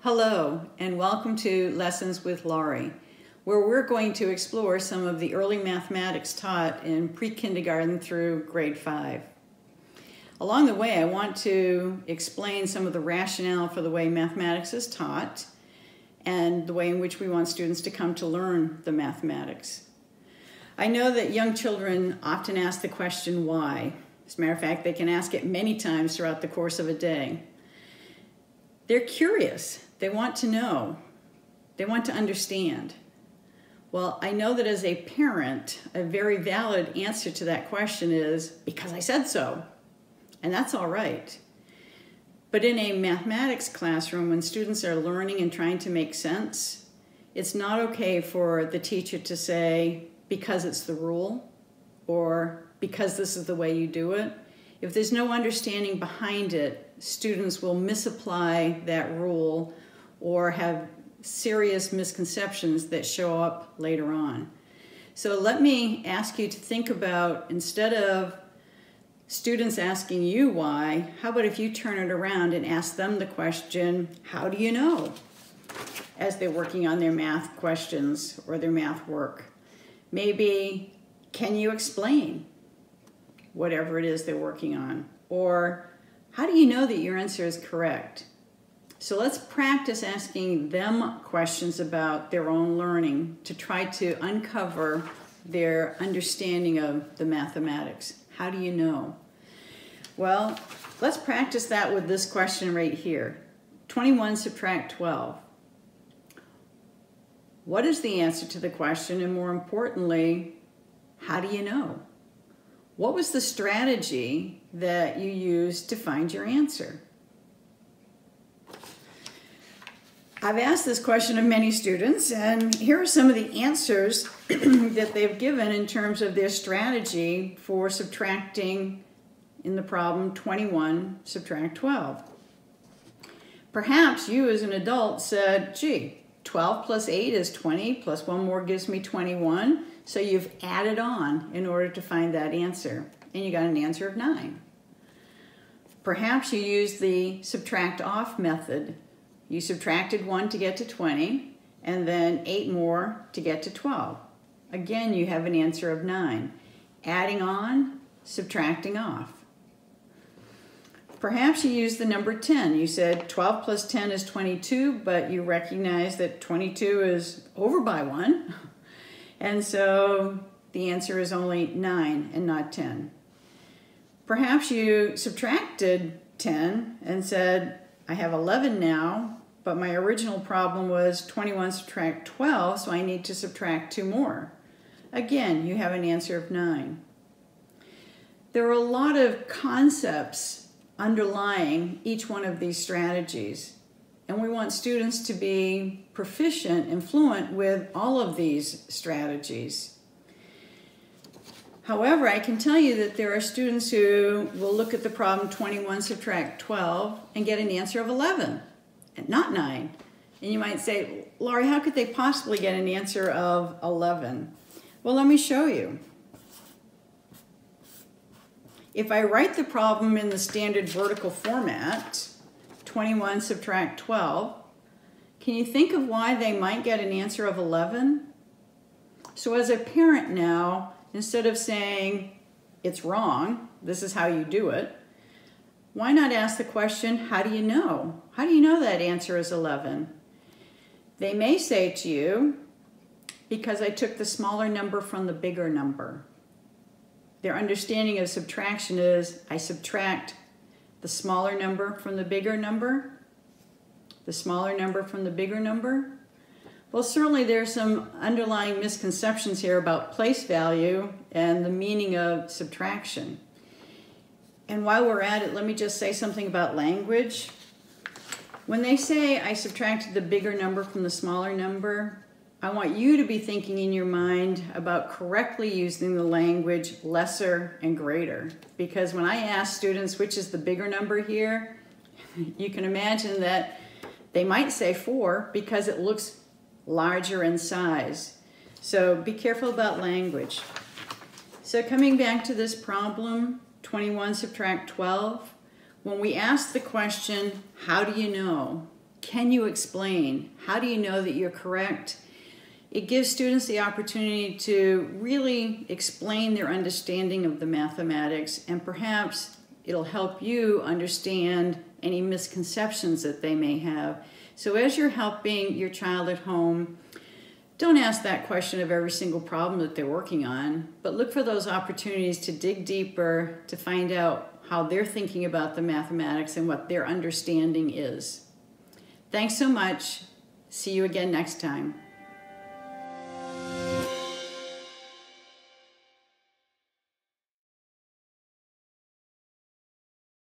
Hello, and welcome to Lessons with Laurie, where we're going to explore some of the early mathematics taught in pre-kindergarten through grade 5. Along the way, I want to explain some of the rationale for the way mathematics is taught and the way in which we want students to come to learn the mathematics. I know that young children often ask the question, why? As a matter of fact, they can ask it many times throughout the course of a day. They're curious. They want to know. They want to understand. Well, I know that as a parent, a very valid answer to that question is, because I said so. And that's all right. But in a mathematics classroom, when students are learning and trying to make sense, it's not okay for the teacher to say, because it's the rule, or because this is the way you do it. If there's no understanding behind it, students will misapply that rule or have serious misconceptions that show up later on. So let me ask you to think about, instead of students asking you why, how about if you turn it around and ask them the question, how do you know? As they're working on their math questions or their math work. Maybe, can you explain whatever it is they're working on? Or, how do you know that your answer is correct? So let's practice asking them questions about their own learning to try to uncover their understanding of the mathematics. How do you know? Well, let's practice that with this question right here. 21 subtract 12. What is the answer to the question? And more importantly, how do you know? What was the strategy that you used to find your answer? I've asked this question of many students, and here are some of the answers that they've given in terms of their strategy for subtracting in the problem 21 subtract 12. Perhaps you as an adult said, gee, 12 plus 8 is 20, plus one more gives me 21. So you've added on in order to find that answer, and you got an answer of 9. Perhaps you used the subtract off method. You subtracted 1 to get to 20, and then 8 more to get to 12. Again, you have an answer of 9. Adding on, subtracting off. Perhaps you used the number 10. You said 12 plus 10 is 22, but you recognize that 22 is over by 1. And so the answer is only 9 and not 10. Perhaps you subtracted 10 and said, I have 11 now, but my original problem was 21 subtract 12, so I need to subtract 2 more. Again, you have an answer of 9. There are a lot of concepts underlying each one of these strategies. And we want students to be proficient and fluent with all of these strategies. However, I can tell you that there are students who will look at the problem 21 subtract 12 and get an answer of 11, and not 9. And you might say, Laurie, how could they possibly get an answer of 11? Well, let me show you. If I write the problem in the standard vertical format, 21 subtract 12, can you think of why they might get an answer of 11? So as a parent now, instead of saying, it's wrong, this is how you do it, why not ask the question, how do you know? How do you know that answer is 11? They may say to you, because I took the smaller number from the bigger number. Their understanding of subtraction is, I subtract the smaller number from the bigger number, the smaller number from the bigger number. Well, certainly there's some underlying misconceptions here about place value and the meaning of subtraction. And while we're at it, let me just say something about language. When they say, I subtracted the bigger number from the smaller number, I want you to be thinking in your mind about correctly using the language lesser and greater. Because when I ask students which is the bigger number here, you can imagine that they might say 4 because it looks larger in size. So be careful about language. So coming back to this problem, 21 subtract 12, when we ask the question, how do you know? Can you explain? How do you know that you're correct? It gives students the opportunity to really explain their understanding of the mathematics, and perhaps it'll help you understand any misconceptions that they may have. So as you're helping your child at home, don't ask that question of every single problem that they're working on, but look for those opportunities to dig deeper to find out how they're thinking about the mathematics and what their understanding is. Thanks so much. See you again next time.